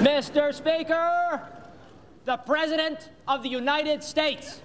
Mr. Speaker, the President of the United States.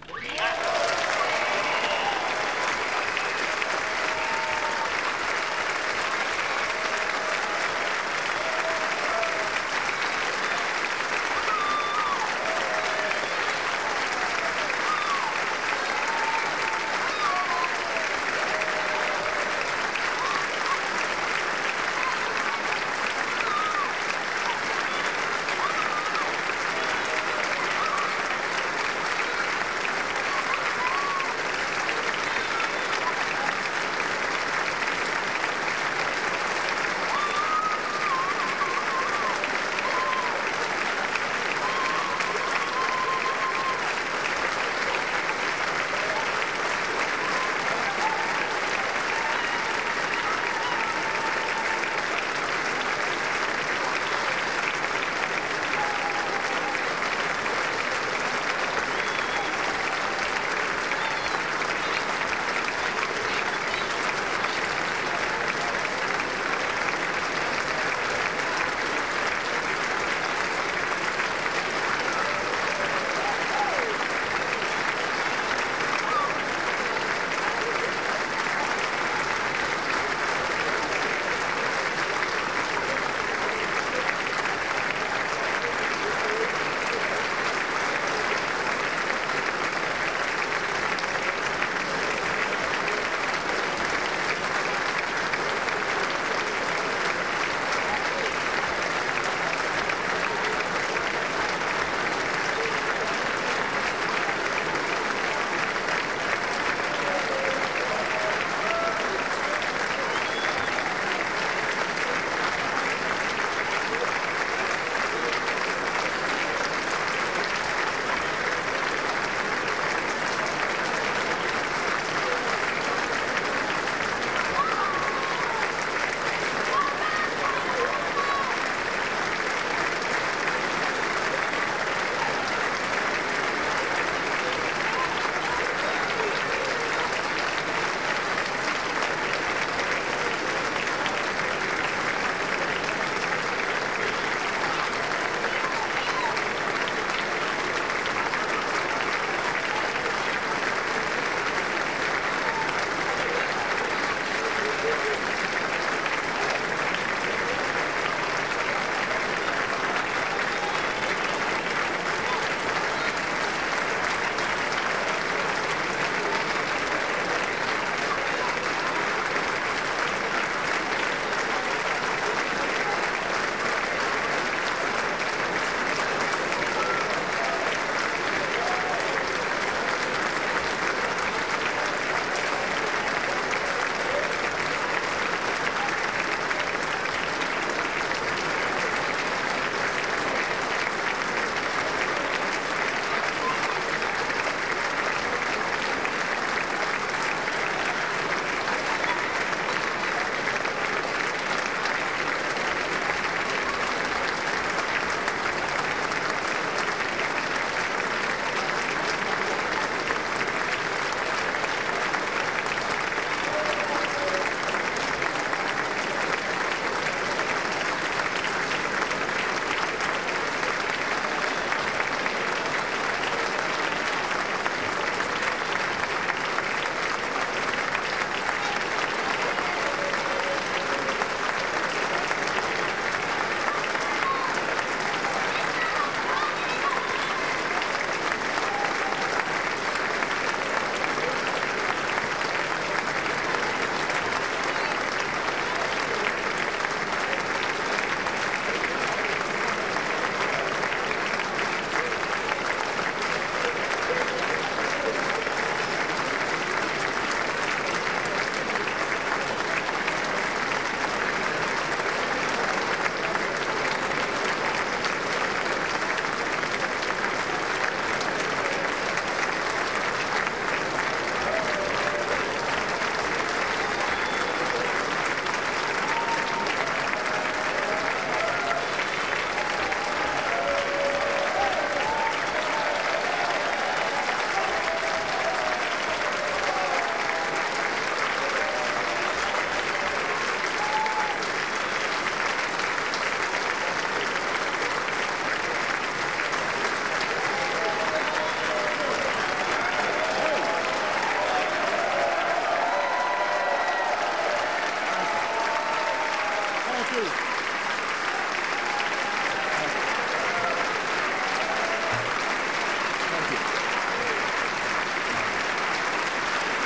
Thank you.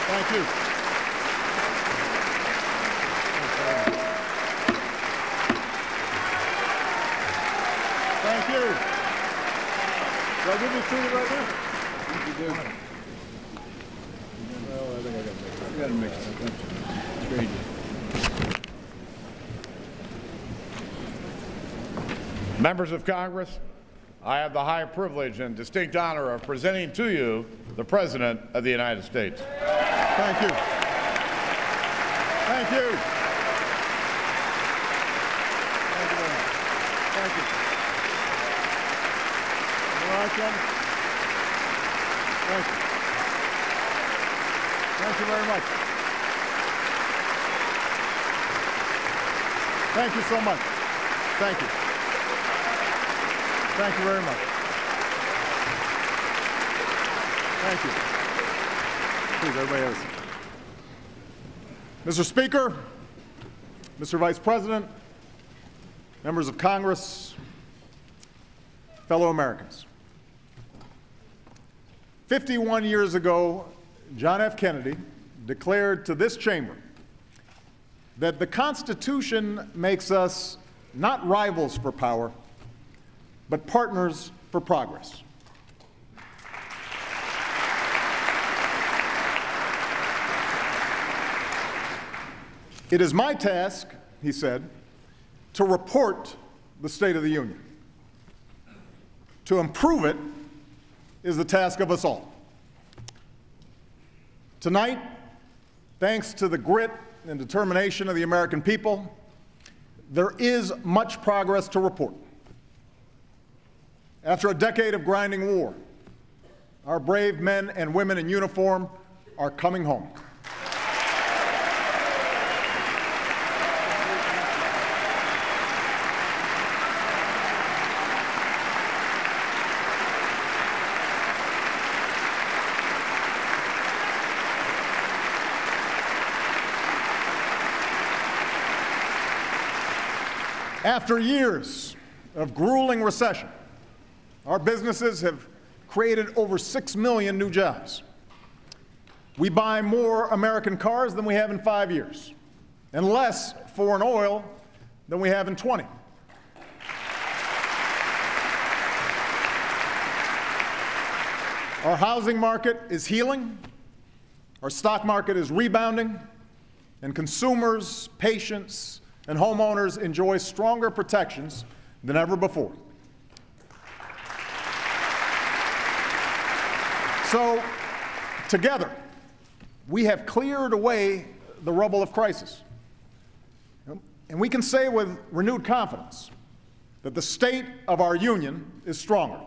Thank you. Thank you. Do I give you two right now? You do. Well, I think I got to mix it. Trade you. Members of Congress, I have the high privilege and distinct honor of presenting to you the President of the United States. Thank you. Thank you. Thank you very much. Thank you. All right, Ken? Thank you. Thank you very much. Thank you so much. Thank you. Thank you very much. Thank you. Please, everybody else. Mr. Speaker, Mr. Vice President, members of Congress, fellow Americans. 51 years ago, John F. Kennedy declared to this chamber that the Constitution makes us not rivals for power, but partners for progress. It is my task, he said, to report the State of the Union. To improve it is the task of us all. Tonight, thanks to the grit and determination of the American people, there is much progress to report. After a decade of grinding war, our brave men and women in uniform are coming home. After years of grueling recession, our businesses have created over 6 million new jobs. We buy more American cars than we have in 5 years, and less foreign oil than we have in 20. Our housing market is healing, our stock market is rebounding, and consumers, patients, and homeowners enjoy stronger protections than ever before. So, together, we have cleared away the rubble of crisis. And we can say with renewed confidence that the state of our union is stronger.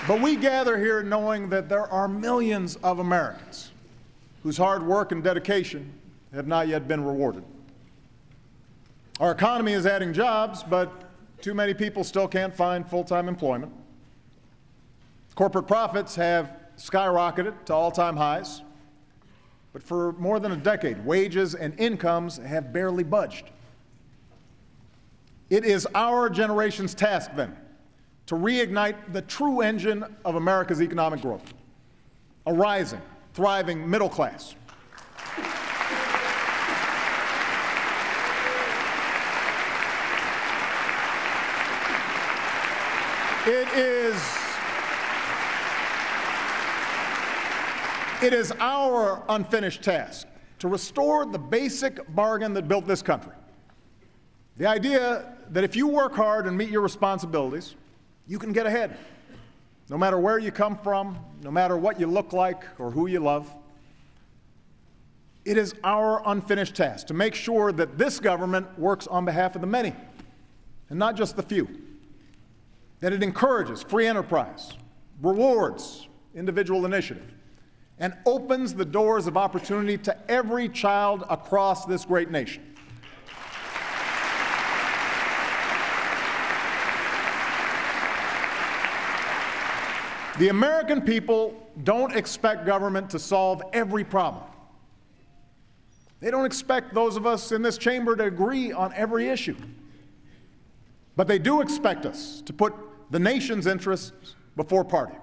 But we gather here knowing that there are millions of Americans whose hard work and dedication have not yet been rewarded. Our economy is adding jobs, but too many people still can't find full-time employment. Corporate profits have skyrocketed to all-time highs, but for more than a decade, wages and incomes have barely budged. It is our generation's task, then, to reignite the true engine of America's economic growth, a rising, thriving middle class. It is our unfinished task to restore the basic bargain that built this country. The idea that if you work hard and meet your responsibilities, you can get ahead, no matter where you come from, no matter what you look like or who you love. It is our unfinished task to make sure that this government works on behalf of the many, and not just the few, that it encourages free enterprise, rewards individual initiative, and opens the doors of opportunity to every child across this great nation. The American people don't expect government to solve every problem. They don't expect those of us in this chamber to agree on every issue. But they do expect us to put the nation's interests before party.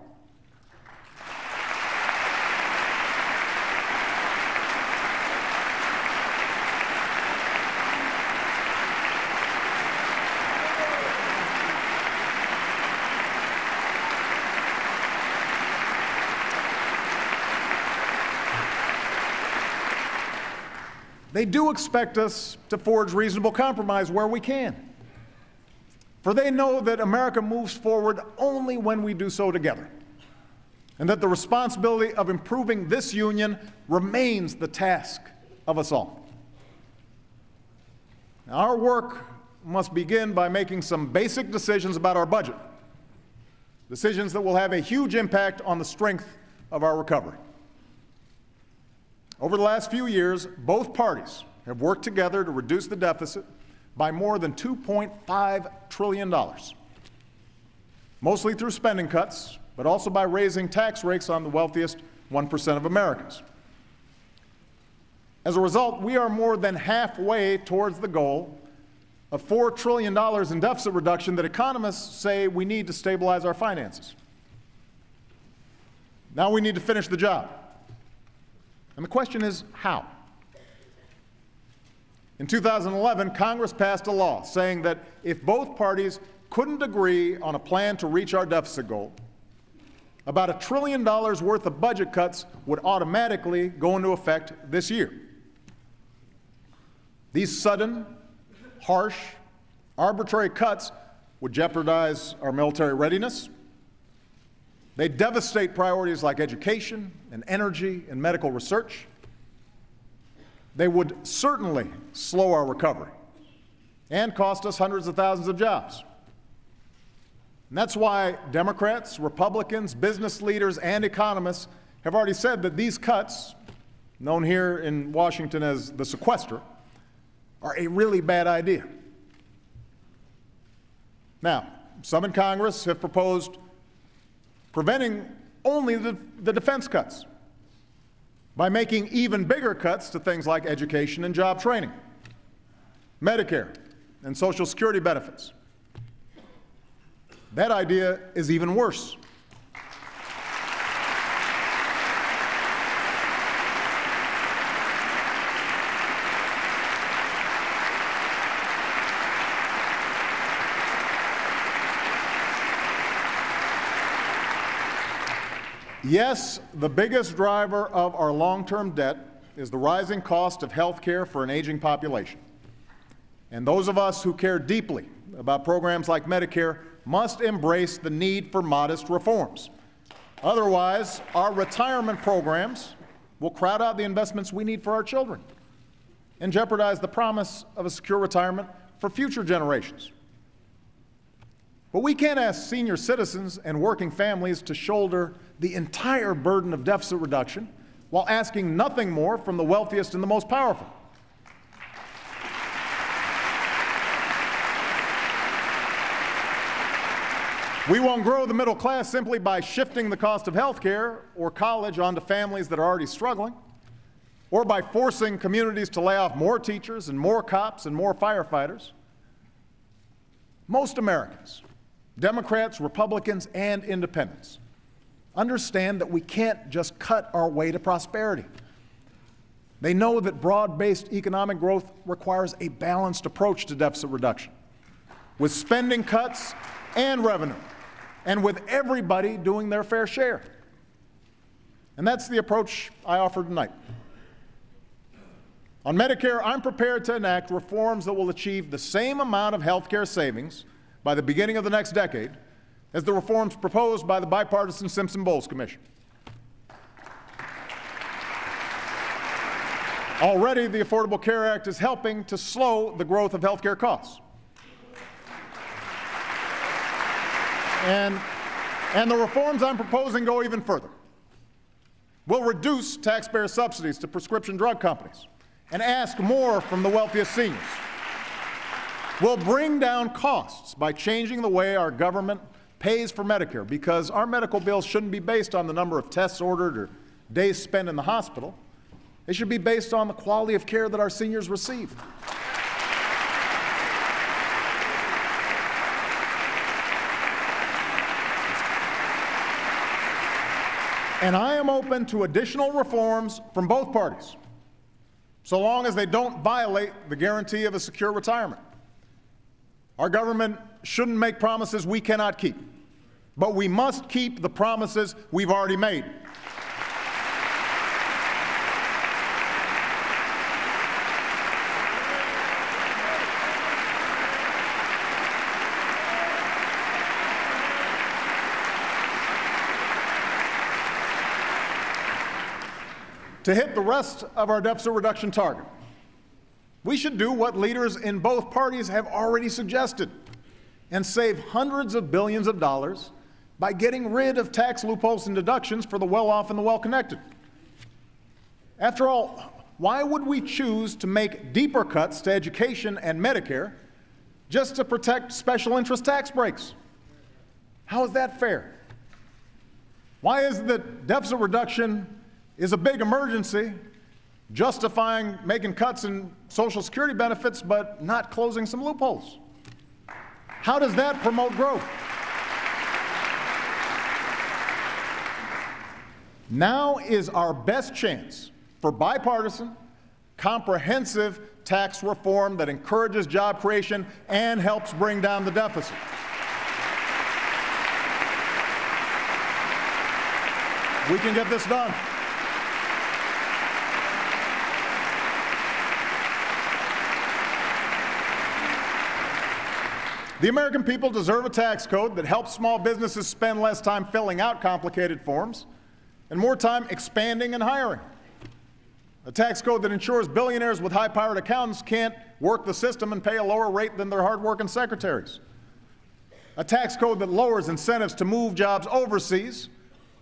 They do expect us to forge reasonable compromise where we can. For they know that America moves forward only when we do so together, and that the responsibility of improving this union remains the task of us all. Now, our work must begin by making some basic decisions about our budget, decisions that will have a huge impact on the strength of our recovery. Over the last few years, both parties have worked together to reduce the deficit by more than $2.5 trillion, mostly through spending cuts, but also by raising tax rates on the wealthiest 1% of Americans. As a result, we are more than halfway towards the goal of $4 trillion in deficit reduction that economists say we need to stabilize our finances. Now we need to finish the job. And the question is, how? In 2011, Congress passed a law saying that if both parties couldn't agree on a plan to reach our deficit goal, about $1 trillion worth of budget cuts would automatically go into effect this year. These sudden, harsh, arbitrary cuts would jeopardize our military readiness. They devastate priorities like education and energy and medical research. They would certainly slow our recovery and cost us hundreds of thousands of jobs. And that's why Democrats, Republicans, business leaders, and economists have already said that these cuts, known here in Washington as the sequester, are a really bad idea. Now, some in Congress have proposed preventing only the defense cuts by making even bigger cuts to things like education and job training, Medicare, and Social Security benefits. That idea is even worse. Yes, the biggest driver of our long-term debt is the rising cost of health care for an aging population. And those of us who care deeply about programs like Medicare must embrace the need for modest reforms. Otherwise, our retirement programs will crowd out the investments we need for our children and jeopardize the promise of a secure retirement for future generations. But we can't ask senior citizens and working families to shoulder the entire burden of deficit reduction while asking nothing more from the wealthiest and the most powerful. We won't grow the middle class simply by shifting the cost of health care or college onto families that are already struggling, or by forcing communities to lay off more teachers and more cops and more firefighters. Most Americans, Democrats, Republicans, and independents, understand that we can't just cut our way to prosperity. They know that broad-based economic growth requires a balanced approach to deficit reduction, with spending cuts and revenue, and with everybody doing their fair share. And that's the approach I offer tonight. On Medicare, I'm prepared to enact reforms that will achieve the same amount of health care savings by the beginning of the next decade as the reforms proposed by the bipartisan Simpson-Bowles Commission. Already, the Affordable Care Act is helping to slow the growth of health care costs. And the reforms I'm proposing go even further. We'll reduce taxpayer subsidies to prescription drug companies and ask more from the wealthiest seniors. We'll bring down costs by changing the way our government pays for Medicare, because our medical bills shouldn't be based on the number of tests ordered or days spent in the hospital. They should be based on the quality of care that our seniors receive. And I am open to additional reforms from both parties, so long as they don't violate the guarantee of a secure retirement. Our government shouldn't make promises we cannot keep, but we must keep the promises we've already made. To hit the rest of our deficit reduction target, we should do what leaders in both parties have already suggested and save hundreds of billions of dollars by getting rid of tax loopholes and deductions for the well-off and the well-connected. After all, why would we choose to make deeper cuts to education and Medicare just to protect special interest tax breaks? How is that fair? Why is the deficit reduction is a big emergency, justifying making cuts in Social Security benefits but not closing some loopholes? How does that promote growth? Now is our best chance for bipartisan, comprehensive tax reform that encourages job creation and helps bring down the deficit. We can get this done. The American people deserve a tax code that helps small businesses spend less time filling out complicated forms and more time expanding and hiring. A tax code that ensures billionaires with high-powered accountants can't work the system and pay a lower rate than their hard-working secretaries. A tax code that lowers incentives to move jobs overseas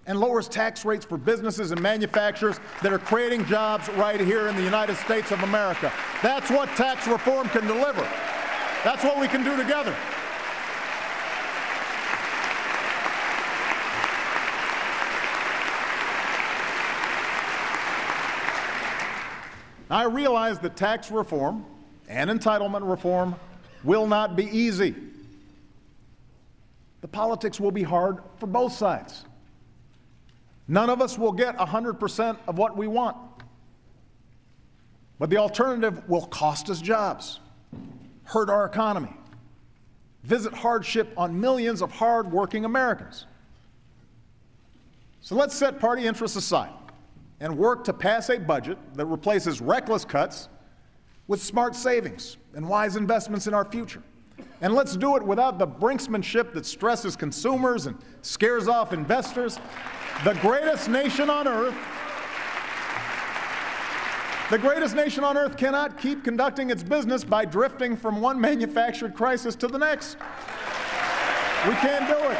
and lowers tax rates for businesses and manufacturers that are creating jobs right here in the United States of America. That's what tax reform can deliver. That's what we can do together. I realize that tax reform and entitlement reform will not be easy. The politics will be hard for both sides. None of us will get 100% of what we want. But the alternative will cost us jobs, hurt our economy, visit hardship on millions of hard-working Americans. So let's set party interests aside and work to pass a budget that replaces reckless cuts with smart savings and wise investments in our future. And let's do it without the brinksmanship that stresses consumers and scares off investors. The greatest nation on earth cannot keep conducting its business by drifting from one manufactured crisis to the next. We can't do it.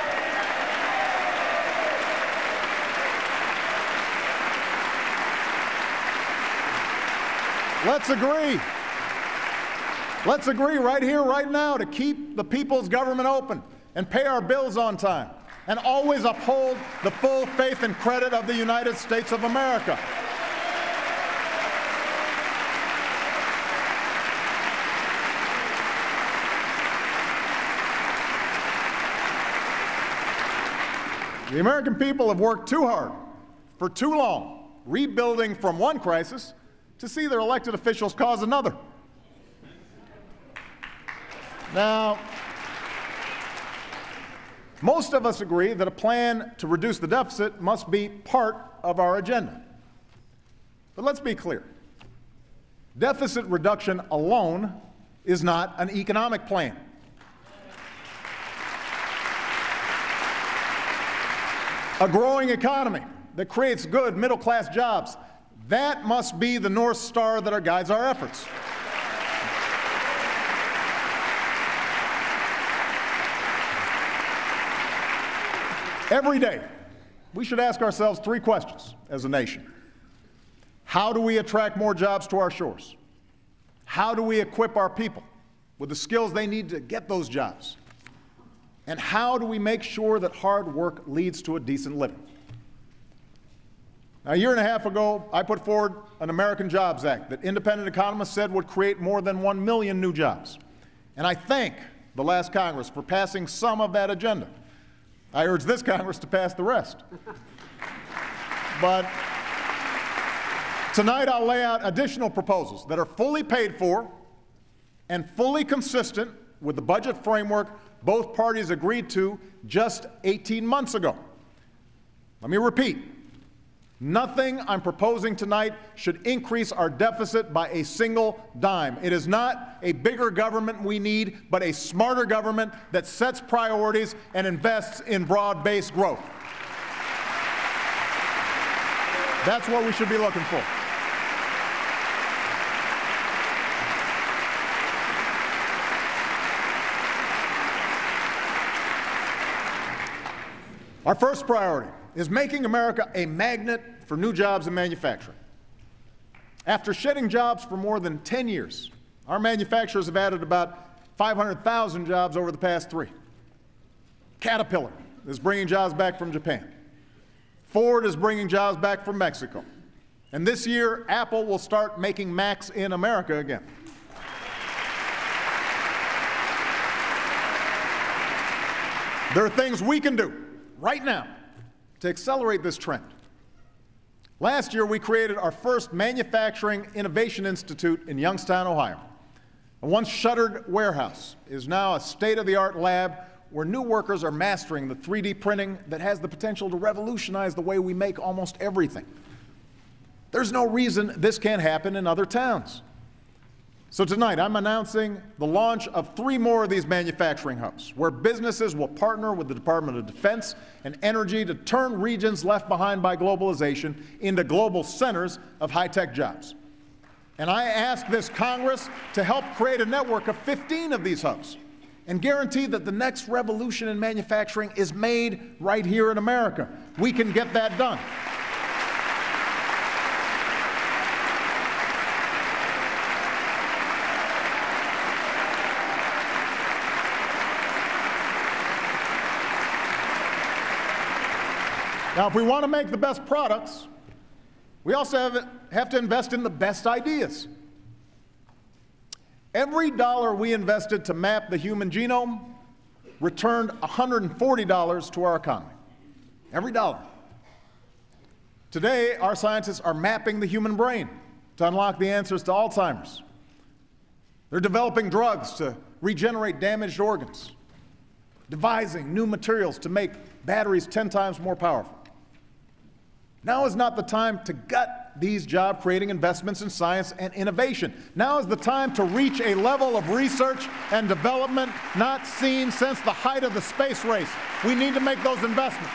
Let's agree. Let's agree right here, right now, to keep the people's government open and pay our bills on time and always uphold the full faith and credit of the United States of America. The American people have worked too hard for too long, rebuilding from one crisis to see their elected officials cause another. Now, most of us agree that a plan to reduce the deficit must be part of our agenda. But let's be clear. Deficit reduction alone is not an economic plan. A growing economy that creates good middle-class jobs, that must be the North Star that guides our efforts. Every day, we should ask ourselves three questions as a nation. How do we attract more jobs to our shores? How do we equip our people with the skills they need to get those jobs? And how do we make sure that hard work leads to a decent living? Now, a year and a half ago, I put forward an American Jobs Act that independent economists said would create more than 1 million new jobs. And I thank the last Congress for passing some of that agenda. I urge this Congress to pass the rest. But tonight I'll lay out additional proposals that are fully paid for and fully consistent with the budget framework both parties agreed to just 18 months ago. Let me repeat. Nothing I'm proposing tonight should increase our deficit by a single dime. It is not a bigger government we need, but a smarter government that sets priorities and invests in broad-based growth. That's what we should be looking for. Our first priority is making America a magnet for new jobs in manufacturing. After shedding jobs for more than 10 years, our manufacturers have added about 500,000 jobs over the past 3. Caterpillar is bringing jobs back from Japan. Ford is bringing jobs back from Mexico. And this year, Apple will start making Macs in America again. There are things we can do right now to accelerate this trend. Last year, we created our first Manufacturing Innovation Institute in Youngstown, Ohio. A once shuttered warehouse is now a state-of-the-art lab where new workers are mastering the 3D printing that has the potential to revolutionize the way we make almost everything. There's no reason this can't happen in other towns. So tonight, I'm announcing the launch of 3 more of these manufacturing hubs, where businesses will partner with the Department of Defense and Energy to turn regions left behind by globalization into global centers of high-tech jobs. And I ask this Congress to help create a network of 15 of these hubs and guarantee that the next revolution in manufacturing is made right here in America. We can get that done. Now, if we want to make the best products, we also have to invest in the best ideas. Every dollar we invested to map the human genome returned $140 to our economy. Every dollar. Today, our scientists are mapping the human brain to unlock the answers to Alzheimer's. They're developing drugs to regenerate damaged organs, devising new materials to make batteries 10 times more powerful. Now is not the time to gut these job-creating investments in science and innovation. Now is the time to reach a level of research and development not seen since the height of the space race. We need to make those investments.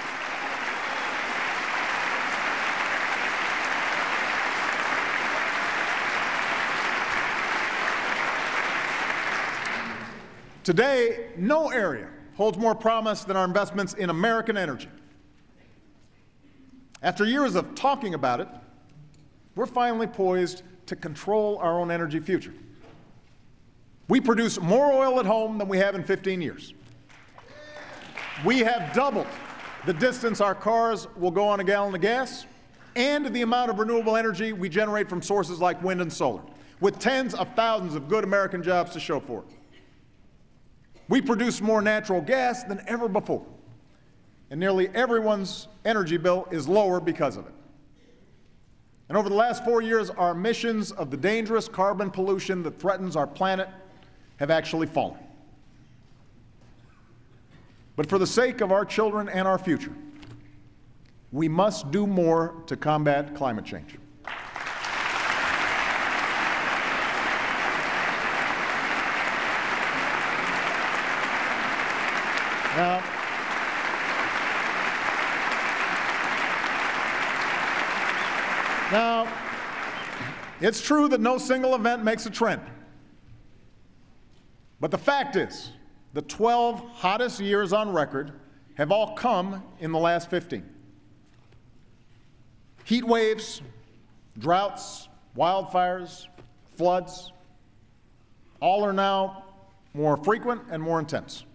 Today, no area holds more promise than our investments in American energy. After years of talking about it, we're finally poised to control our own energy future. We produce more oil at home than we have in 15 years. We have doubled the distance our cars will go on a gallon of gas and the amount of renewable energy we generate from sources like wind and solar, with tens of thousands of good American jobs to show for it. We produce more natural gas than ever before, and nearly everyone's energy bill is lower because of it. And over the last 4 years, our emissions of the dangerous carbon pollution that threatens our planet have actually fallen. But for the sake of our children and our future, we must do more to combat climate change. Now, it's true that no single event makes a trend. But the fact is, the 12 hottest years on record have all come in the last 15. Heat waves, droughts, wildfires, floods, all are now more frequent and more intense.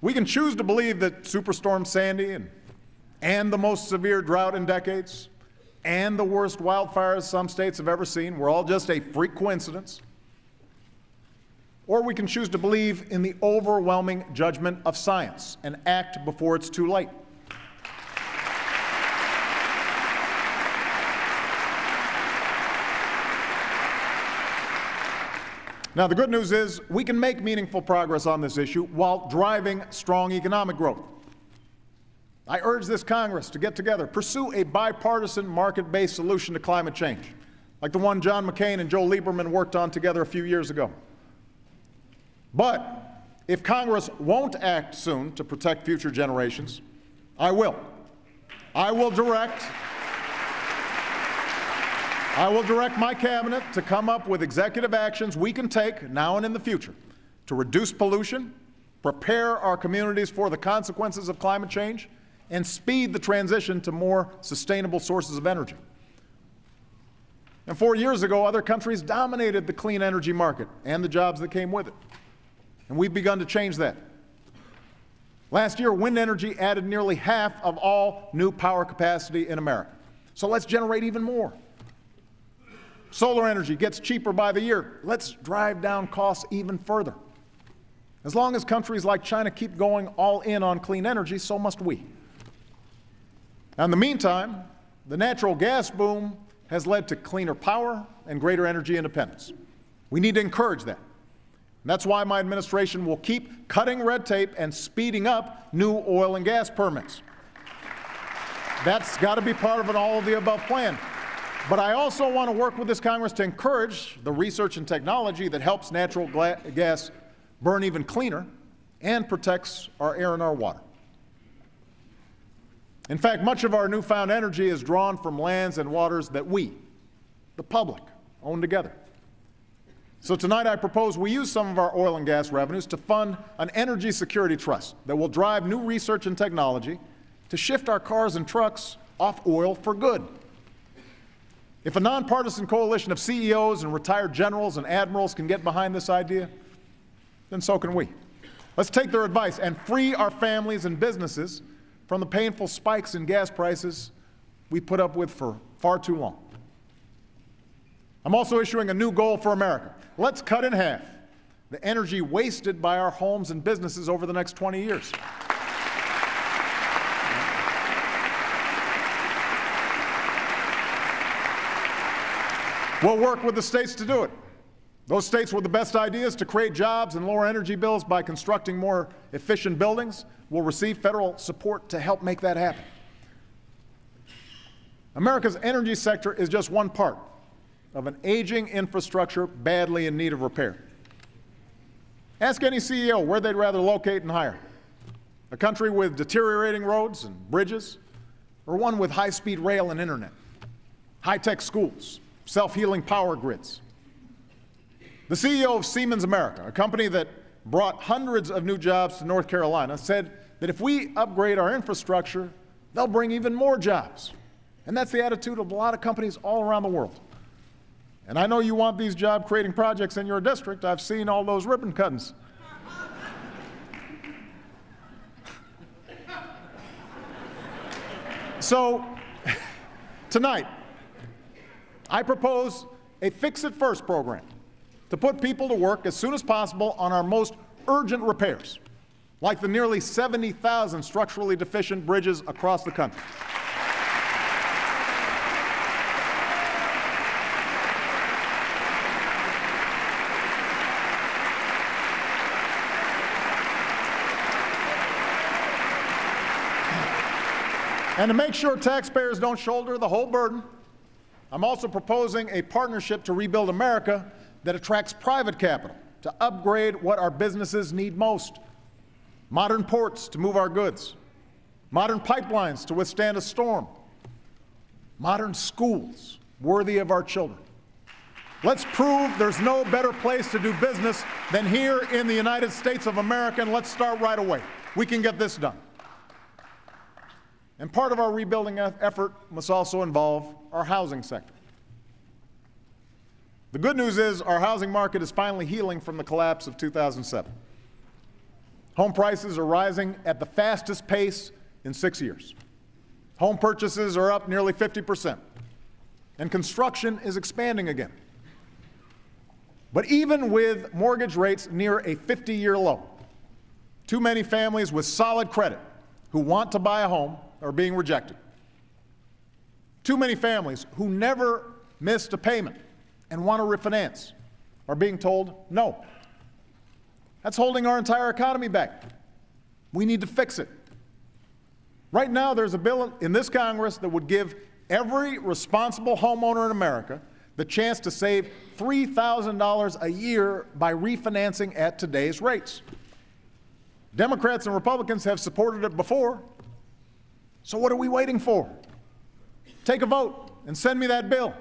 We can choose to believe that Superstorm Sandy and the most severe drought in decades and the worst wildfires some states have ever seen were all just a freak coincidence. Or we can choose to believe in the overwhelming judgment of science and act before it's too late. Now, the good news is we can make meaningful progress on this issue while driving strong economic growth. I urge this Congress to get together, pursue a bipartisan, market-based solution to climate change, like the one John McCain and Joe Lieberman worked on together a few years ago. But if Congress won't act soon to protect future generations, I will. I will direct my cabinet to come up with executive actions we can take now and in the future to reduce pollution, prepare our communities for the consequences of climate change, and speed the transition to more sustainable sources of energy. And 4 years ago, other countries dominated the clean energy market and the jobs that came with it. And we've begun to change that. Last year, wind energy added nearly half of all new power capacity in America. So let's generate even more. Solar energy gets cheaper by the year. Let's drive down costs even further. As long as countries like China keep going all in on clean energy, so must we. Now, in the meantime, the natural gas boom has led to cleaner power and greater energy independence. We need to encourage that. And that's why my administration will keep cutting red tape and speeding up new oil and gas permits. That's got to be part of an all-of-the-above plan. But I also want to work with this Congress to encourage the research and technology that helps natural gas burn even cleaner and protects our air and our water. In fact, much of our newfound energy is drawn from lands and waters that we, the public, own together. So tonight I propose we use some of our oil and gas revenues to fund an energy security trust that will drive new research and technology to shift our cars and trucks off oil for good. If a nonpartisan coalition of CEOs and retired generals and admirals can get behind this idea, then so can we. Let's take their advice and free our families and businesses from the painful spikes in gas prices we put up with for far too long. I'm also issuing a new goal for America. Let's cut in half the energy wasted by our homes and businesses over the next 20 years. We'll work with the states to do it. Those states with the best ideas to create jobs and lower energy bills by constructing more efficient buildings will receive federal support to help make that happen. America's energy sector is just one part of an aging infrastructure badly in need of repair. Ask any CEO where they'd rather locate and hire. A country with deteriorating roads and bridges, or one with high-speed rail and internet, high-tech schools, self-healing power grids. The CEO of Siemens America, a company that brought hundreds of new jobs to North Carolina, said that if we upgrade our infrastructure, they'll bring even more jobs. And that's the attitude of a lot of companies all around the world. And I know you want these job-creating projects in your district. I've seen all those ribbon cuttings. So, tonight, I propose a Fix-It-First program to put people to work as soon as possible on our most urgent repairs, like the nearly 70,000 structurally deficient bridges across the country. And to make sure taxpayers don't shoulder the whole burden, I'm also proposing a partnership to rebuild America that attracts private capital to upgrade what our businesses need most. Modern ports to move our goods, modern pipelines to withstand a storm, modern schools worthy of our children. Let's prove there's no better place to do business than here in the United States of America, and let's start right away. We can get this done. And part of our rebuilding effort must also involve our housing sector. The good news is our housing market is finally healing from the collapse of 2007. Home prices are rising at the fastest pace in 6 years. Home purchases are up nearly 50%, and construction is expanding again. But even with mortgage rates near a 50-year low, too many families with solid credit who want to buy a home are being rejected. Too many families who never missed a payment and want to refinance are being told no. That's holding our entire economy back. We need to fix it. Right now, there's a bill in this Congress that would give every responsible homeowner in America the chance to save $3,000 a year by refinancing at today's rates. Democrats and Republicans have supported it before, so what are we waiting for? Take a vote and send me that bill.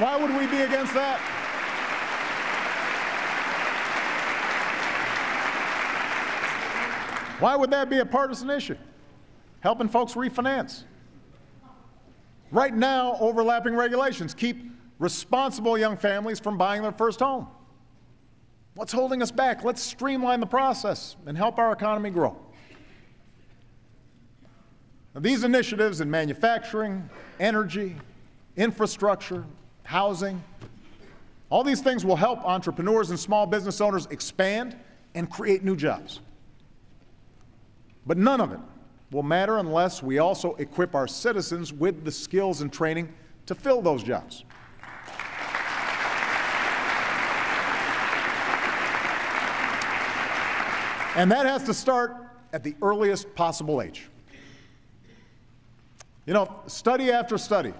Why would we be against that? Why would that be a partisan issue? Helping folks refinance. Right now, overlapping regulations keep responsible young families from buying their first home. What's holding us back? Let's streamline the process and help our economy grow. Now, these initiatives in manufacturing, energy, infrastructure, housing, all these things will help entrepreneurs and small business owners expand and create new jobs. But none of it will matter unless we also equip our citizens with the skills and training to fill those jobs. And that has to start at the earliest possible age. You know, study after study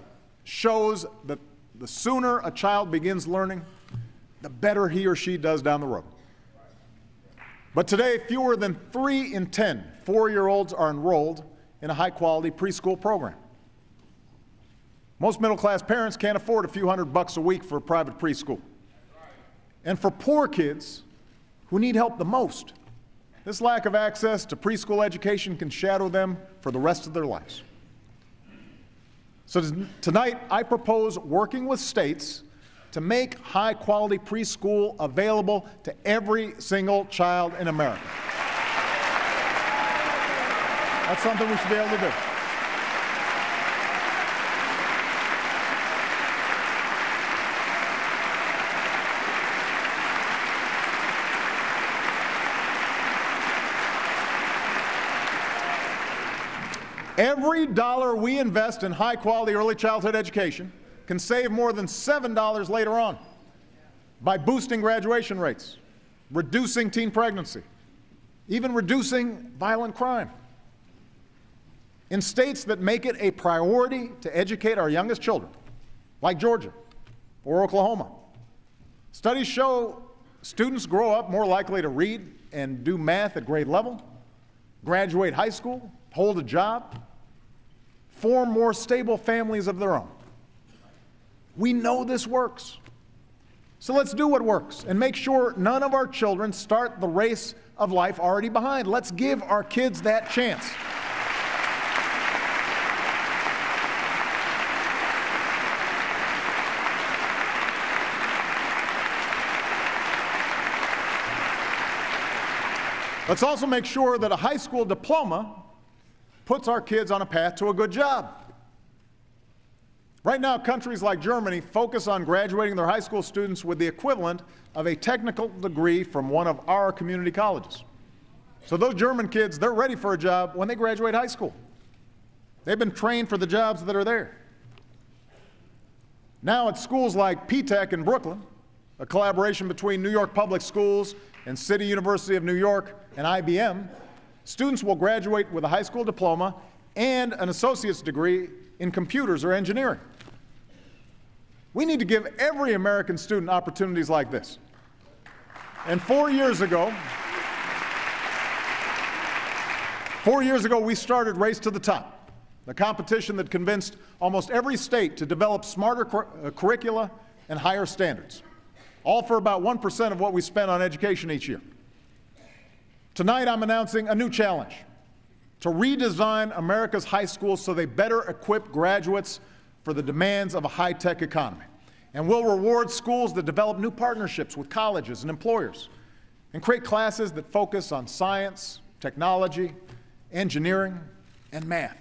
shows that the sooner a child begins learning, the better he or she does down the road. But today, fewer than 3 in 10 4-year-olds are enrolled in a high-quality preschool program. Most middle-class parents can't afford a few $100 a week for a private preschool. And for poor kids who need help the most, this lack of access to preschool education can shadow them for the rest of their lives. So tonight, I propose working with states to make high-quality preschool available to every single child in America. That's something we should be able to do. Every dollar we invest in high-quality early childhood education can save more than $7 later on by boosting graduation rates, reducing teen pregnancy, even reducing violent crime. In states that make it a priority to educate our youngest children, like Georgia or Oklahoma, studies show students grow up more likely to read and do math at grade level, graduate high school, hold a job, form more stable families of their own. We know this works. So let's do what works and make sure none of our children start the race of life already behind. Let's give our kids that chance. Let's also make sure that a high school diploma puts our kids on a path to a good job. Right now, countries like Germany focus on graduating their high school students with the equivalent of a technical degree from one of our community colleges. So those German kids, they're ready for a job when they graduate high school. They've been trained for the jobs that are there. Now at schools like P-Tech in Brooklyn, a collaboration between New York Public Schools and City University of New York and IBM, students will graduate with a high school diploma and an associate's degree in computers or engineering. We need to give every American student opportunities like this. And 4 years ago, we started Race to the Top, the competition that convinced almost every state to develop smarter curricula and higher standards, all for about 1% of what we spend on education each year. Tonight, I'm announcing a new challenge: to redesign America's high schools so they better equip graduates for the demands of a high-tech economy. And we'll reward schools that develop new partnerships with colleges and employers and create classes that focus on science, technology, engineering, and math.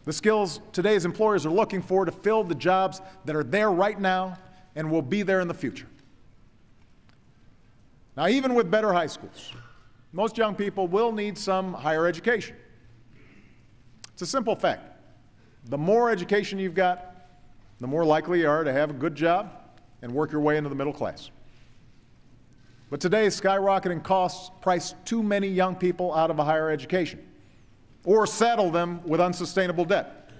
The skills today's employers are looking for to fill the jobs that are there right now and will be there in the future. Now, even with better high schools, most young people will need some higher education. It's a simple fact. The more education you've got, the more likely you are to have a good job and work your way into the middle class. But today's skyrocketing costs price too many young people out of a higher education or saddle them with unsustainable debt.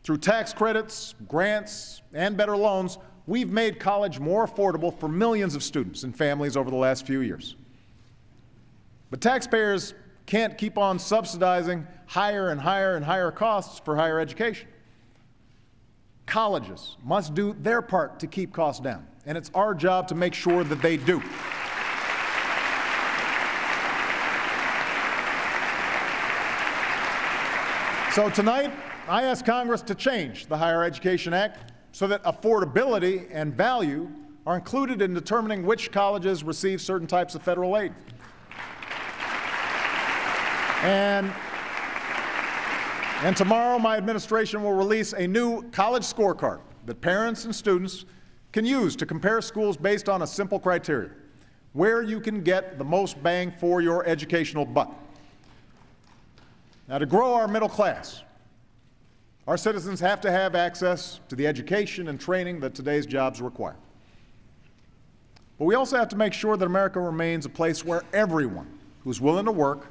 Through tax credits, grants, and better loans, we've made college more affordable for millions of students and families over the last few years. But taxpayers can't keep on subsidizing higher and higher and higher costs for higher education. Colleges must do their part to keep costs down, and it's our job to make sure that they do. So tonight, I ask Congress to change the Higher Education Act so that affordability and value are included in determining which colleges receive certain types of federal aid. And tomorrow, my administration will release a new college scorecard that parents and students can use to compare schools based on a simple criteria: where you can get the most bang for your educational buck. Now, to grow our middle class, our citizens have to have access to the education and training that today's jobs require. But we also have to make sure that America remains a place where everyone who's willing to work,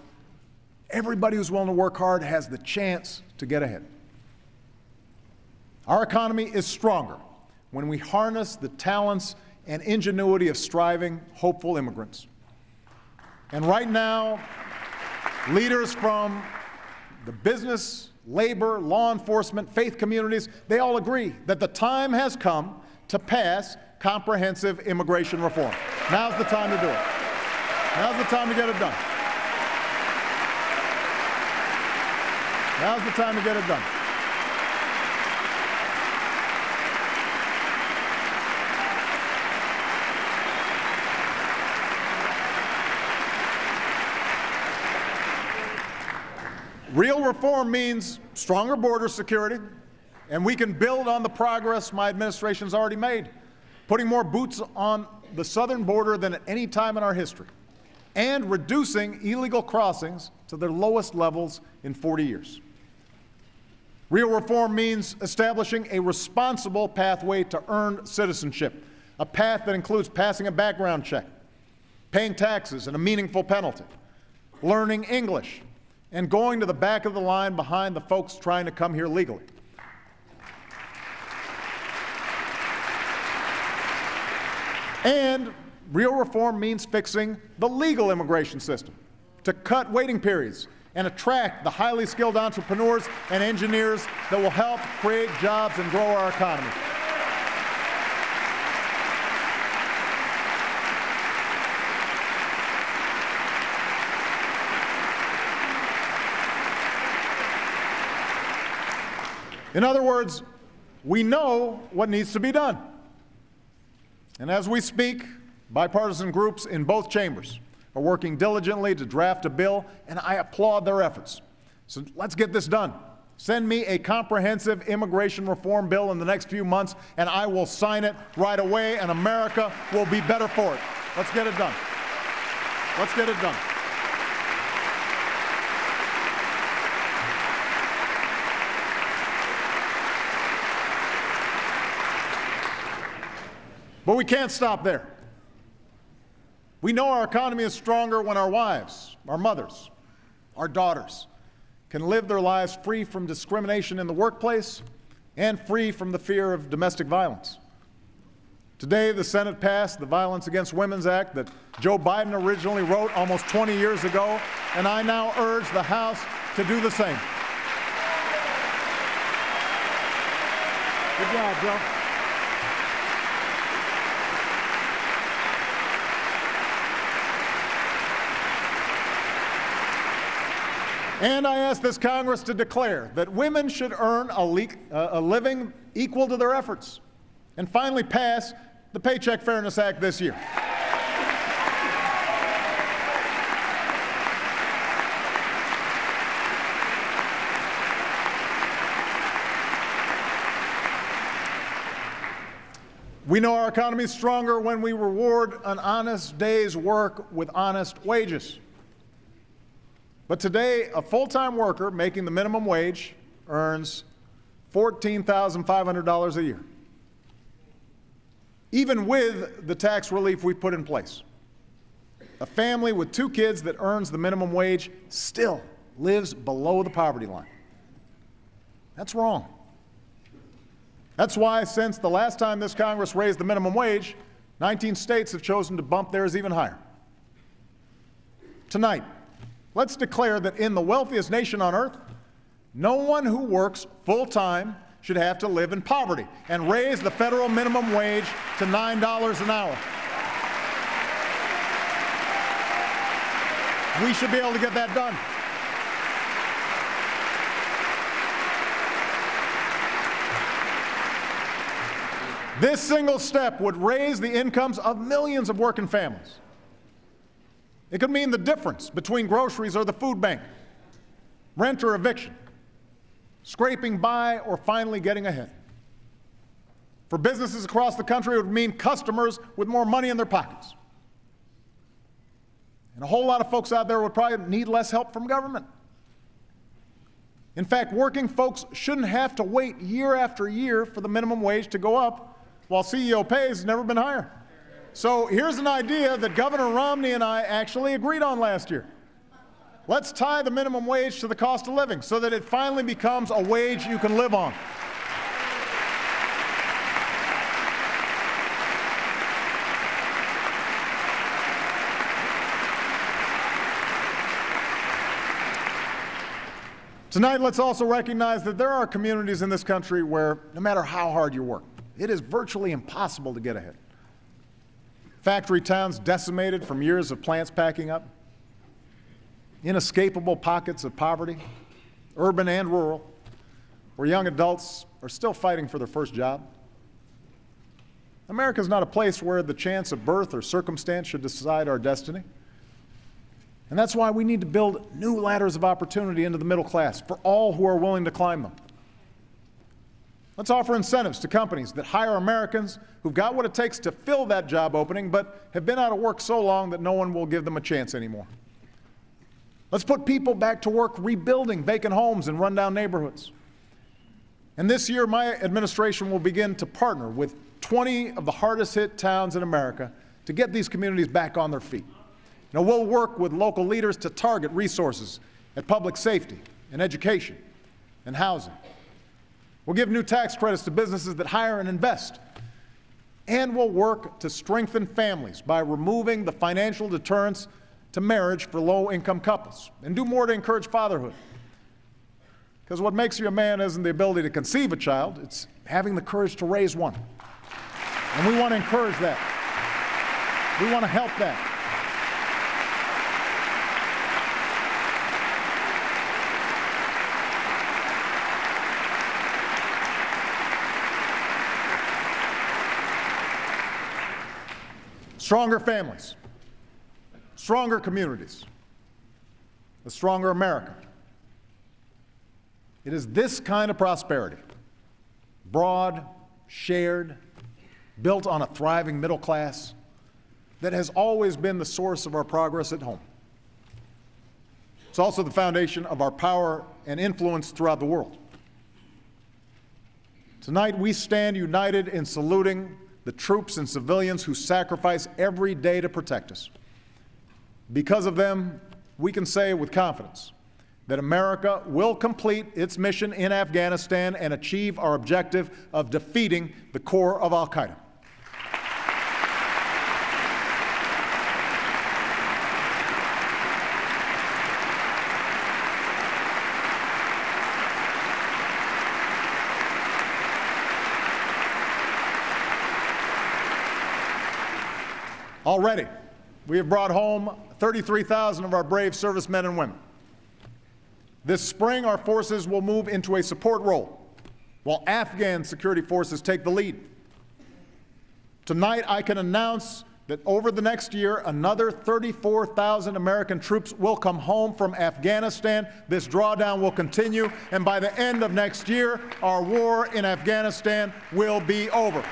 everybody who's willing to work hard, has the chance to get ahead. Our economy is stronger when we harness the talents and ingenuity of striving, hopeful immigrants. And right now, leaders from the business, labor, law enforcement, faith communities, they all agree that the time has come to pass comprehensive immigration reform. Now's the time to do it. Now's the time to get it done. Now's the time to get it done. Real reform means stronger border security, and we can build on the progress my administration's already made, putting more boots on the southern border than at any time in our history, and reducing illegal crossings to their lowest levels in 40 years. Real reform means establishing a responsible pathway to earned citizenship, a path that includes passing a background check, paying taxes and a meaningful penalty, learning English, and going to the back of the line behind the folks trying to come here legally. And real reform means fixing the legal immigration system to cut waiting periods and attract the highly skilled entrepreneurs and engineers that will help create jobs and grow our economy. In other words, we know what needs to be done. And as we speak, bipartisan groups in both chambers are working diligently to draft a bill, and I applaud their efforts. So let's get this done. Send me a comprehensive immigration reform bill in the next few months, and I will sign it right away, and America will be better for it. Let's get it done. Let's get it done. But we can't stop there. We know our economy is stronger when our wives, our mothers, our daughters can live their lives free from discrimination in the workplace and free from the fear of domestic violence. Today, the Senate passed the Violence Against Women's Act that Joe Biden originally wrote almost 20 years ago, and I now urge the House to do the same. Good job, Joe. And I ask this Congress to declare that women should earn a living equal to their efforts, and finally pass the Paycheck Fairness Act this year. We know our economy is stronger when we reward an honest day's work with honest wages. But today, a full-time worker making the minimum wage earns $14,500 a year, even with the tax relief we put in place. A family with 2 kids that earns the minimum wage still lives below the poverty line. That's wrong. That's why, since the last time this Congress raised the minimum wage, 19 states have chosen to bump theirs even higher. Tonight, let's declare that in the wealthiest nation on earth, no one who works full-time should have to live in poverty, and raise the federal minimum wage to $9 an hour. We should be able to get that done. This single step would raise the incomes of millions of working families. It could mean the difference between groceries or the food bank, rent or eviction, scraping by or finally getting ahead. For businesses across the country, it would mean customers with more money in their pockets. And a whole lot of folks out there would probably need less help from government. In fact, working folks shouldn't have to wait year after year for the minimum wage to go up, while CEO pay has never been higher. So here's an idea that Governor Romney and I actually agreed on last year. Let's tie the minimum wage to the cost of living so that it finally becomes a wage you can live on. Tonight, let's also recognize that there are communities in this country where, no matter how hard you work, it is virtually impossible to get ahead. Factory towns decimated from years of plants packing up, inescapable pockets of poverty, urban and rural, where young adults are still fighting for their first job. America is not a place where the chance of birth or circumstance should decide our destiny. And that's why we need to build new ladders of opportunity into the middle class for all who are willing to climb them. Let's offer incentives to companies that hire Americans who've got what it takes to fill that job opening, but have been out of work so long that no one will give them a chance anymore. Let's put people back to work rebuilding vacant homes in rundown neighborhoods. And this year, my administration will begin to partner with 20 of the hardest hit towns in America to get these communities back on their feet. Now, we'll work with local leaders to target resources at public safety and education and housing. We'll give new tax credits to businesses that hire and invest. And we'll work to strengthen families by removing the financial deterrence to marriage for low-income couples, and do more to encourage fatherhood. Because what makes you a man isn't the ability to conceive a child, it's having the courage to raise one. And we want to encourage that. We want to help that. Stronger families, stronger communities, a stronger America. It is this kind of prosperity, broad, shared, built on a thriving middle class, that has always been the source of our progress at home. It's also the foundation of our power and influence throughout the world. Tonight, we stand united in saluting the troops and civilians who sacrifice every day to protect us. Because of them, we can say with confidence that America will complete its mission in Afghanistan and achieve our objective of defeating the core of al-Qaeda. Already, we have brought home 33,000 of our brave servicemen and women. This spring, our forces will move into a support role while Afghan security forces take the lead. Tonight, I can announce that over the next year, another 34,000 American troops will come home from Afghanistan. This drawdown will continue, and by the end of next year, our war in Afghanistan will be over.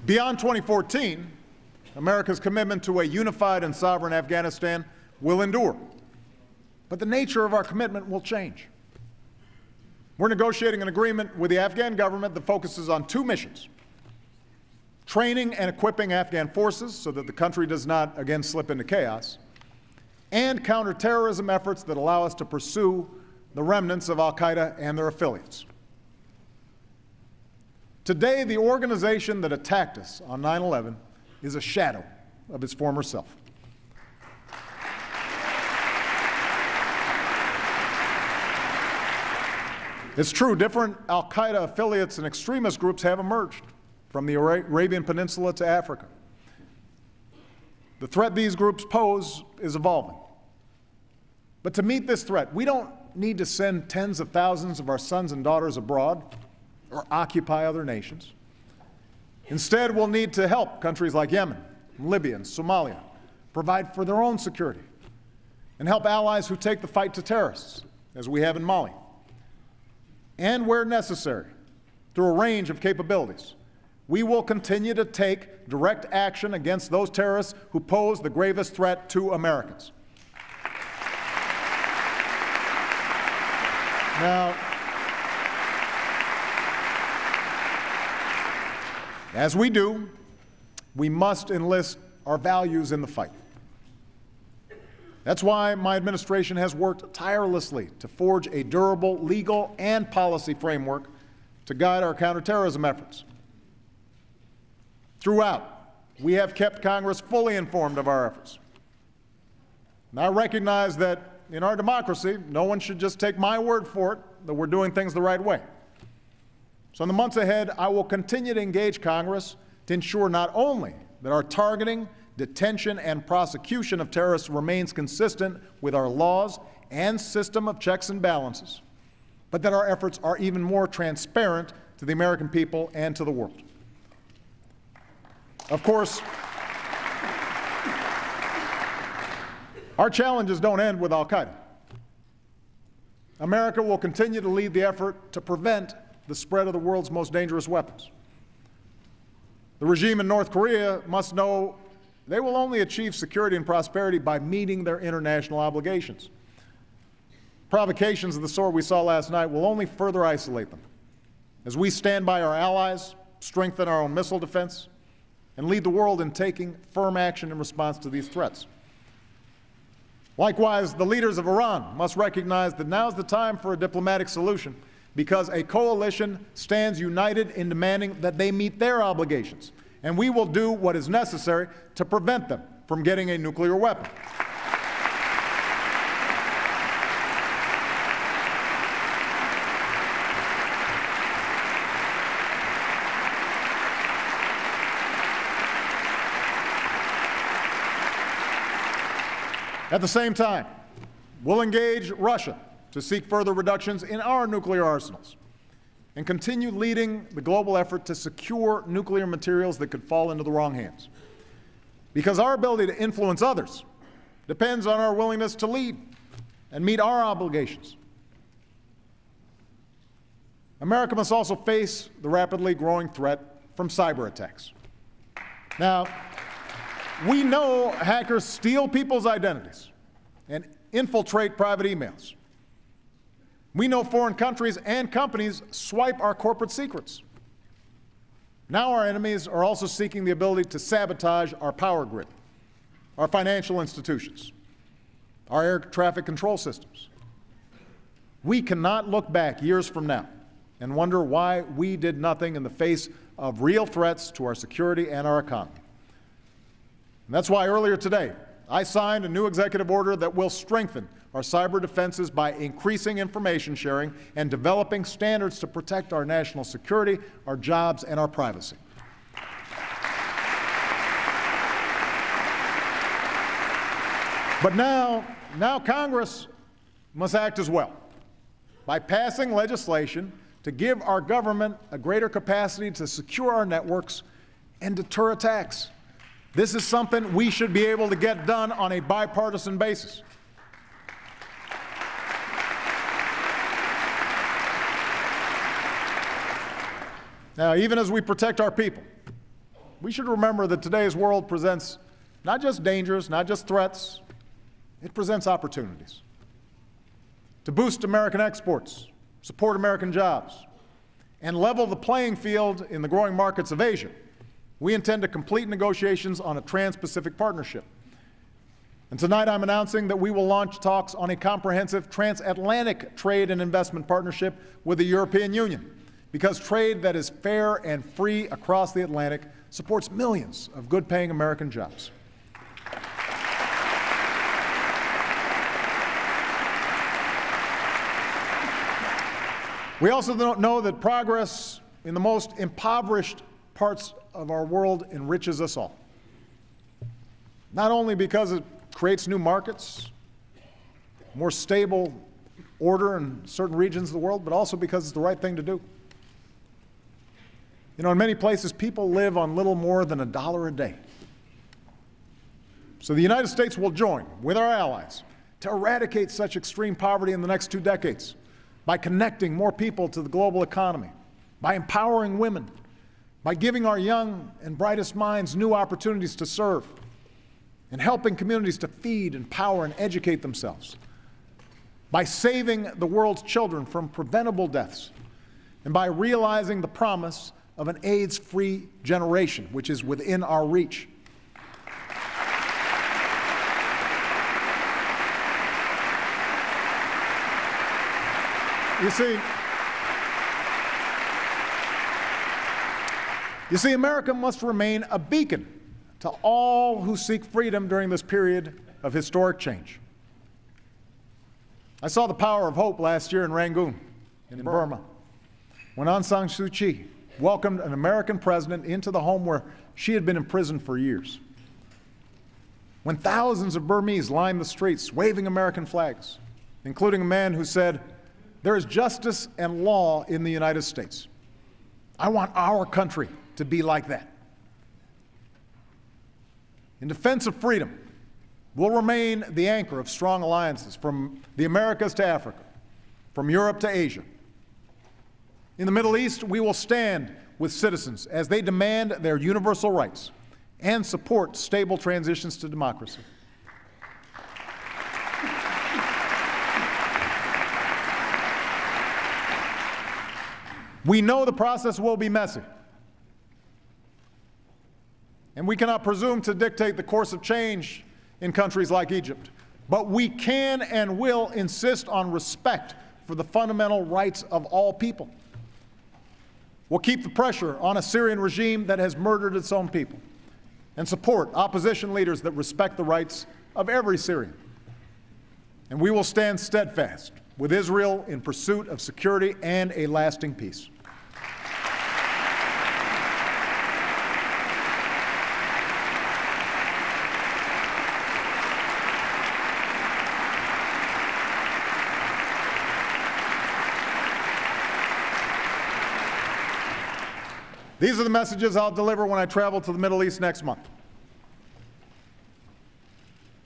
Beyond 2014, America's commitment to a unified and sovereign Afghanistan will endure. But the nature of our commitment will change. We're negotiating an agreement with the Afghan government that focuses on two missions: training and equipping Afghan forces so that the country does not again slip into chaos, and counterterrorism efforts that allow us to pursue the remnants of al-Qaeda and their affiliates. Today, the organization that attacked us on 9/11 is a shadow of its former self. It's true, different al-Qaeda affiliates and extremist groups have emerged from the Arabian Peninsula to Africa. The threat these groups pose is evolving. But to meet this threat, we don't need to send tens of thousands of our sons and daughters abroad or occupy other nations. Instead, we'll need to help countries like Yemen, Libya, and Somalia provide for their own security, and help allies who take the fight to terrorists, as we have in Mali. And where necessary, through a range of capabilities, we will continue to take direct action against those terrorists who pose the gravest threat to Americans. Now, as we do, we must enlist our values in the fight. That's why my administration has worked tirelessly to forge a durable legal and policy framework to guide our counterterrorism efforts. Throughout, we have kept Congress fully informed of our efforts. And I recognize that in our democracy, no one should just take my word for it that we're doing things the right way. So in the months ahead, I will continue to engage Congress to ensure not only that our targeting, detention, and prosecution of terrorists remains consistent with our laws and system of checks and balances, but that our efforts are even more transparent to the American people and to the world. Of course, our challenges don't end with al-Qaeda. America will continue to lead the effort to prevent the spread of the world's most dangerous weapons. The regime in North Korea must know they will only achieve security and prosperity by meeting their international obligations. Provocations of the sort we saw last night will only further isolate them as we stand by our allies, strengthen our own missile defense, and lead the world in taking firm action in response to these threats. Likewise, the leaders of Iran must recognize that now's the time for a diplomatic solution, because a coalition stands united in demanding that they meet their obligations, and we will do what is necessary to prevent them from getting a nuclear weapon. At the same time, we'll engage Russia to seek further reductions in our nuclear arsenals and continue leading the global effort to secure nuclear materials that could fall into the wrong hands. Because our ability to influence others depends on our willingness to lead and meet our obligations. America must also face the rapidly growing threat from cyber attacks. Now, we know hackers steal people's identities and infiltrate private emails. We know foreign countries and companies swipe our corporate secrets. Now our enemies are also seeking the ability to sabotage our power grid, our financial institutions, our air traffic control systems. We cannot look back years from now and wonder why we did nothing in the face of real threats to our security and our economy. And that's why earlier today, I signed a new executive order that will strengthen our cyber defenses by increasing information sharing and developing standards to protect our national security, our jobs, and our privacy. But now Congress must act as well by passing legislation to give our government a greater capacity to secure our networks and deter attacks. This is something we should be able to get done on a bipartisan basis. Now, even as we protect our people, we should remember that today's world presents not just dangers, not just threats, it presents opportunities. To boost American exports, support American jobs, and level the playing field in the growing markets of Asia, we intend to complete negotiations on a Trans-Pacific Partnership. And tonight I'm announcing that we will launch talks on a comprehensive transatlantic trade and investment partnership with the European Union, because trade that is fair and free across the Atlantic supports millions of good-paying American jobs. We also know that progress in the most impoverished parts of our world enriches us all, not only because it creates new markets, more stable order in certain regions of the world, but also because it's the right thing to do. You know, in many places, people live on little more than $1 a day. So the United States will join with our allies to eradicate such extreme poverty in the next 2 decades by connecting more people to the global economy, by empowering women, by giving our young and brightest minds new opportunities to serve, and helping communities to feed, empower, and educate themselves, by saving the world's children from preventable deaths, and by realizing the promise of an AIDS-free generation, which is within our reach. You see, America must remain a beacon to all who seek freedom during this period of historic change. I saw the power of hope last year in Rangoon, in Burma, when Aung San Suu Kyi welcomed an American president into the home where she had been imprisoned for years. When thousands of Burmese lined the streets waving American flags, including a man who said, "There is justice and law in the United States. I want our country to be like that." In defense of freedom, we'll remain the anchor of strong alliances from the Americas to Africa, from Europe to Asia. In the Middle East, we will stand with citizens as they demand their universal rights and support stable transitions to democracy. We know the process will be messy, and we cannot presume to dictate the course of change in countries like Egypt, but we can and will insist on respect for the fundamental rights of all people. We'll keep the pressure on a Syrian regime that has murdered its own people and support opposition leaders that respect the rights of every Syrian. And we will stand steadfast with Israel in pursuit of security and a lasting peace. These are the messages I'll deliver when I travel to the Middle East next month.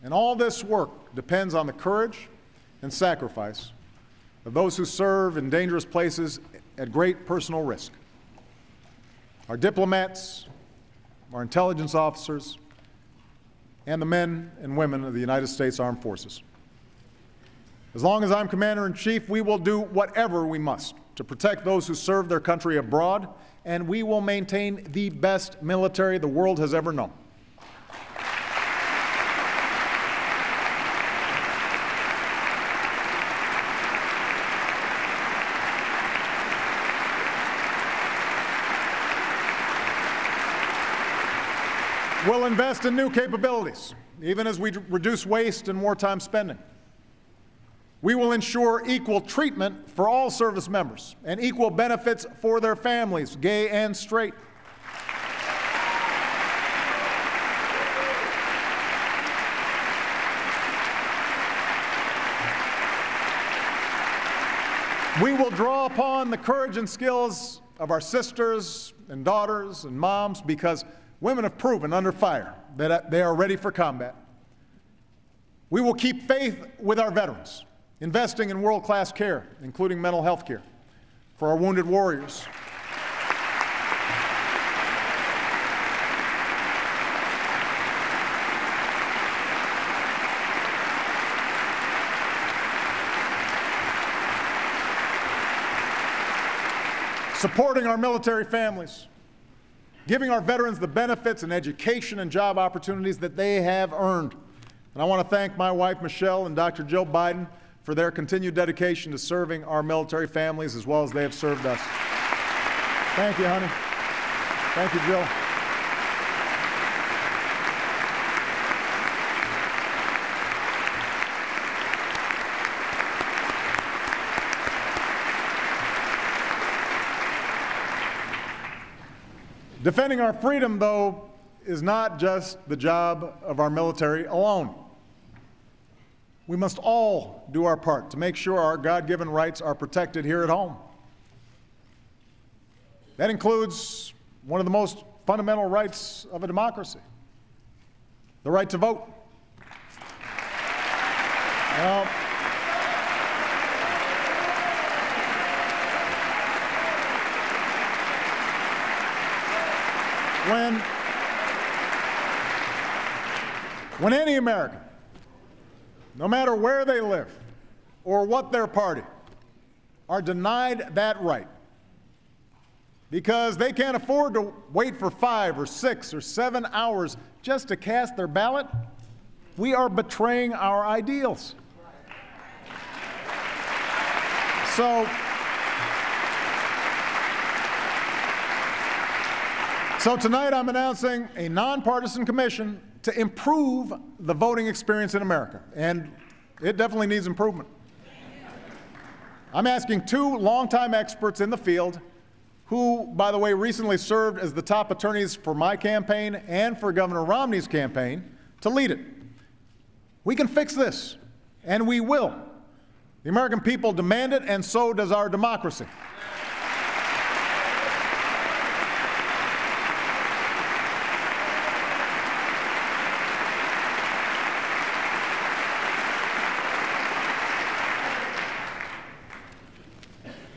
And all this work depends on the courage and sacrifice of those who serve in dangerous places at great personal risk. Our diplomats, our intelligence officers, and the men and women of the United States Armed Forces. As long as I'm Commander-in-Chief, we will do whatever we must to protect those who serve their country abroad, and we will maintain the best military the world has ever known. We'll invest in new capabilities, even as we reduce waste and wartime spending. We will ensure equal treatment for all service members and equal benefits for their families, gay and straight. We will draw upon the courage and skills of our sisters and daughters and moms, because women have proven under fire that they are ready for combat. We will keep faith with our veterans, investing in world-class care, including mental health care, for our wounded warriors. Supporting our military families, giving our veterans the benefits and education and job opportunities that they have earned. And I want to thank my wife, Michelle, and Dr. Jill Biden for their continued dedication to serving our military families as well as they have served us. Thank you, honey. Thank you, Jill. Defending our freedom, though, is not just the job of our military alone. We must all do our part to make sure our God-given rights are protected here at home. That includes one of the most fundamental rights of a democracy, the right to vote. Now, when any American, no matter where they live or what their party, are denied that right because they can't afford to wait for 5 or 6 or 7 hours just to cast their ballot, we are betraying our ideals. So tonight I'm announcing a nonpartisan commission to improve the voting experience in America, and it definitely needs improvement. I'm asking 2 longtime experts in the field who, by the way, recently served as the top attorneys for my campaign and for Governor Romney's campaign, to lead it. We can fix this, and we will. The American people demand it, and so does our democracy.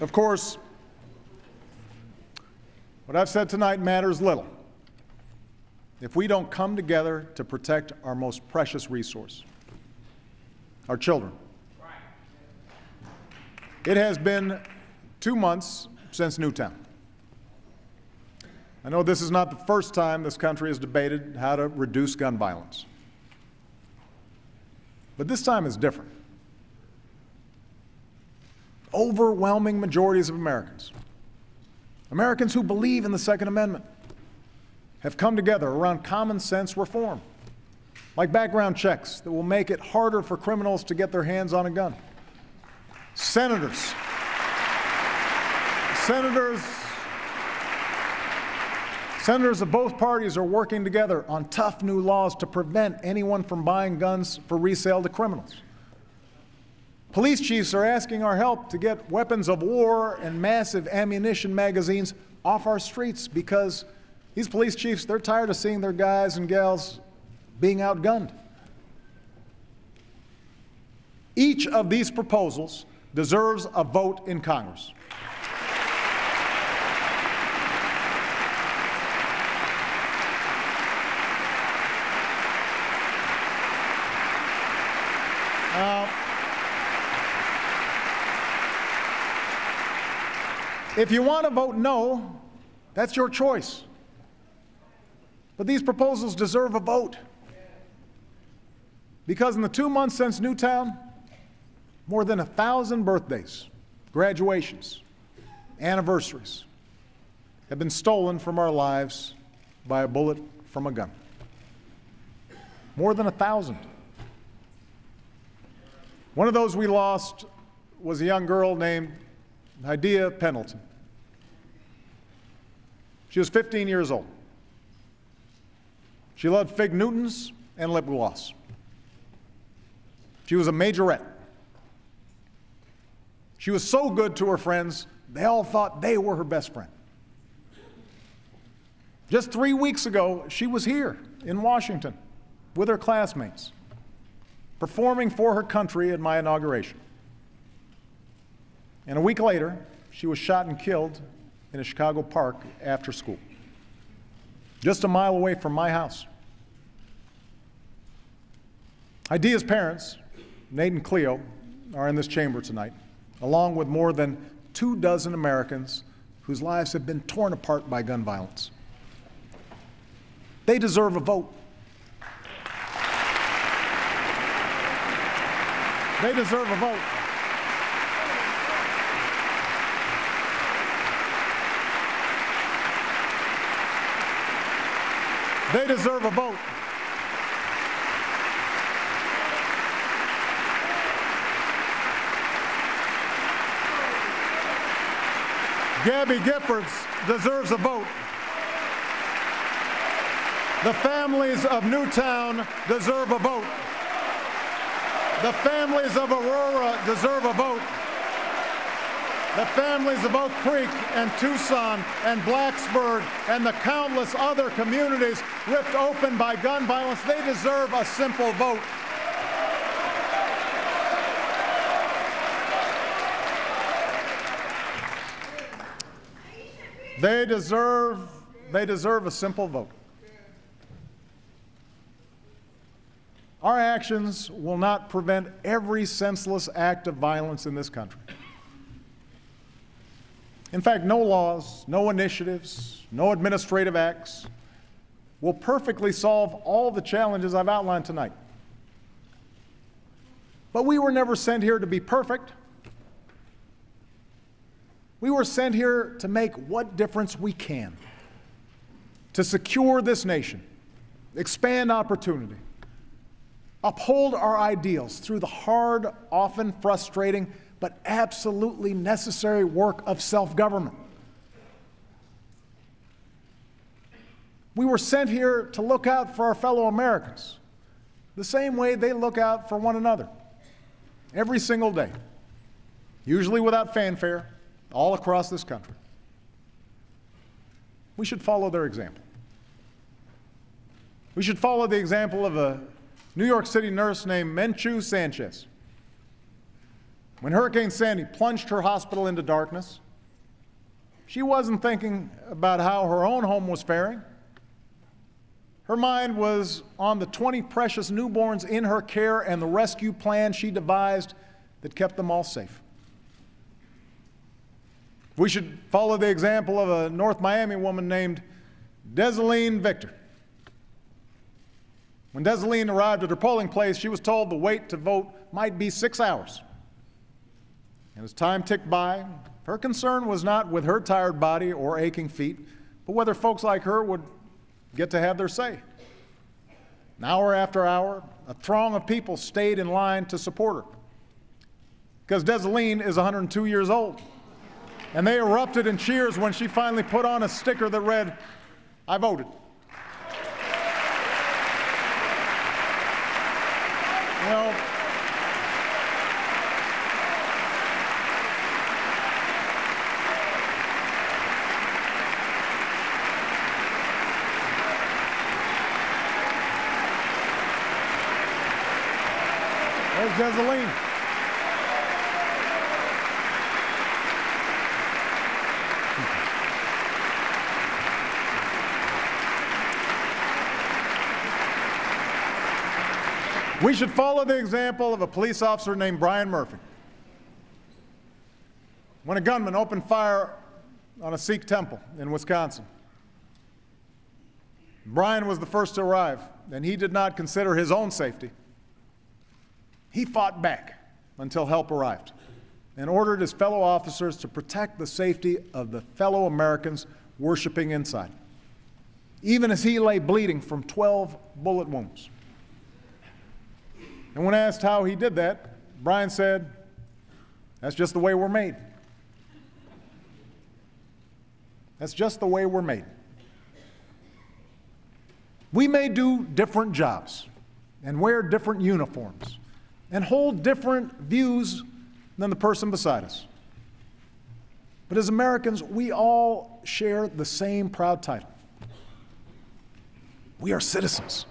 Of course, what I've said tonight matters little if we don't come together to protect our most precious resource, our children. It has been 2 months since Newtown. I know this is not the first time this country has debated how to reduce gun violence, but this time is different. Overwhelming majorities of Americans, Americans who believe in the Second Amendment, have come together around common sense reform, like background checks that will make it harder for criminals to get their hands on a gun. Senators of both parties are working together on tough new laws to prevent anyone from buying guns for resale to criminals. Police chiefs are asking our help to get weapons of war and massive ammunition magazines off our streets because these police chiefs, they're tired of seeing their guys and gals being outgunned. Each of these proposals deserves a vote in Congress. If you want to vote no, that's your choice. But these proposals deserve a vote. Because in the 2 months since Newtown, more than 1,000 birthdays, graduations, anniversaries have been stolen from our lives by a bullet from a gun. More than 1,000. One of those we lost was a young girl named Hadiya Pendleton. She was 15 years old. She loved fig Newtons and lip gloss. She was a majorette. She was so good to her friends, they all thought they were her best friend. Just 3 weeks ago, she was here in Washington with her classmates, performing for her country at my inauguration. And a week later, she was shot and killed in a Chicago park after school, just a mile away from my house. Hadiya's parents, Nate and Cleo, are in this chamber tonight, along with more than 24 Americans whose lives have been torn apart by gun violence. They deserve a vote. They deserve a vote. They deserve a vote. Gabby Giffords deserves a vote. The families of Newtown deserve a vote. The families of Aurora deserve a vote. The families of Oak Creek and Tucson and Blacksburg and the countless other communities ripped open by gun violence, they deserve a simple vote. They deserve a simple vote. Our actions will not prevent every senseless act of violence in this country. In fact, no laws, no initiatives, no administrative acts will perfectly solve all the challenges I've outlined tonight. But we were never sent here to be perfect. We were sent here to make what difference we can, to secure this nation, expand opportunity, uphold our ideals through the hard, often frustrating, but absolutely necessary work of self-government. We were sent here to look out for our fellow Americans, the same way they look out for one another, every single day, usually without fanfare, all across this country. We should follow their example. We should follow the example of a New York City nurse named Menchu Sanchez. When Hurricane Sandy plunged her hospital into darkness, she wasn't thinking about how her own home was faring. Her mind was on the 20 precious newborns in her care and the rescue plan she devised that kept them all safe. We should follow the example of a North Miami woman named Desaline Victor. When Desaline arrived at her polling place, she was told the wait to vote might be 6 hours. And as time ticked by, her concern was not with her tired body or aching feet, but whether folks like her would get to have their say. And hour after hour, a throng of people stayed in line to support her. Because Desaline is 102 years old. And they erupted in cheers when she finally put on a sticker that read, "I voted." Well, there's Desaline. We should follow the example of a police officer named Brian Murphy. When a gunman opened fire on a Sikh temple in Wisconsin, Brian was the first to arrive, and he did not consider his own safety. He fought back until help arrived and ordered his fellow officers to protect the safety of the fellow Americans worshiping inside, even as he lay bleeding from 12 bullet wounds. And when asked how he did that, Brian said, that's just the way we're made. That's just the way we're made. We may do different jobs and wear different uniforms and hold different views than the person beside us. But as Americans, we all share the same proud title. We are citizens.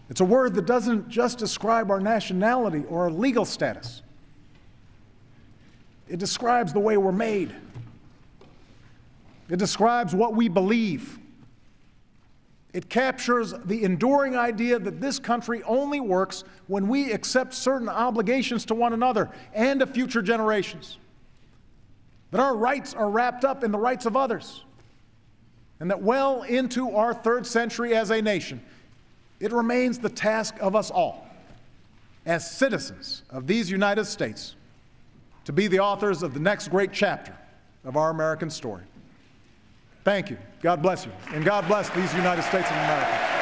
It's a word that doesn't just describe our nationality or our legal status. It describes the way we're made. It describes what we believe. It captures the enduring idea that this country only works when we accept certain obligations to one another and to future generations. That our rights are wrapped up in the rights of others. And that well into our third century as a nation, it remains the task of us all, as citizens of these United States, to be the authors of the next great chapter of our American story. Thank you. God bless you. And God bless these United States of America.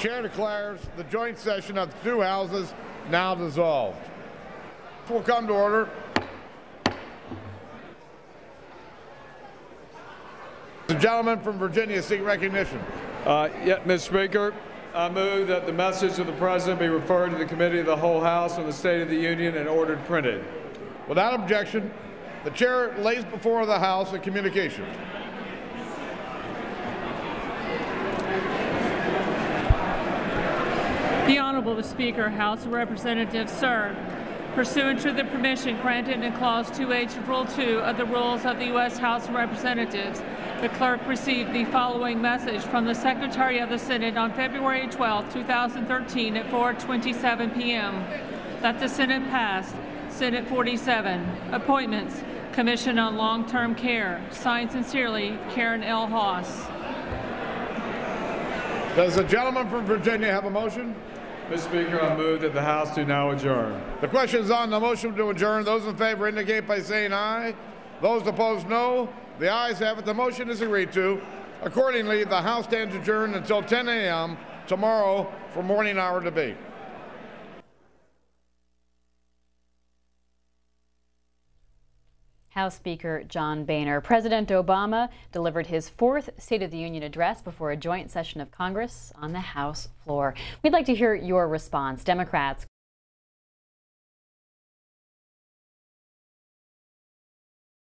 chair declares the joint session of the two houses now dissolved. Will come to order. The gentleman from Virginia seek recognition. Mr. Speaker, I move that the message of the President be referred to the Committee of the Whole House on the State of the Union and ordered printed. Without objection, the chair lays before the House a communication. The Honorable the Speaker, House of Representatives, sir. Pursuant to the permission granted in Clause 2H of Rule 2 of the Rules of the U.S. House of Representatives, the clerk received the following message from the Secretary of the Senate on February 12, 2013 at 4:27 p.m. that the Senate passed Senate 47, Appointments, Commission on Long-Term Care. Signed sincerely, Karen L. Haas. Does the gentleman from Virginia have a motion? Mr. Speaker, I move that the House do now adjourn. The question is on the motion to adjourn. Those in favor indicate by saying aye. Those opposed, no. The ayes have it. The motion is agreed to. Accordingly, the House stands adjourned until 10 a.m. tomorrow for morning hour debate. House Speaker John Boehner. President Obama delivered his fourth State of the Union address before a joint session of Congress on the House floor. We'd like to hear your response. Democrats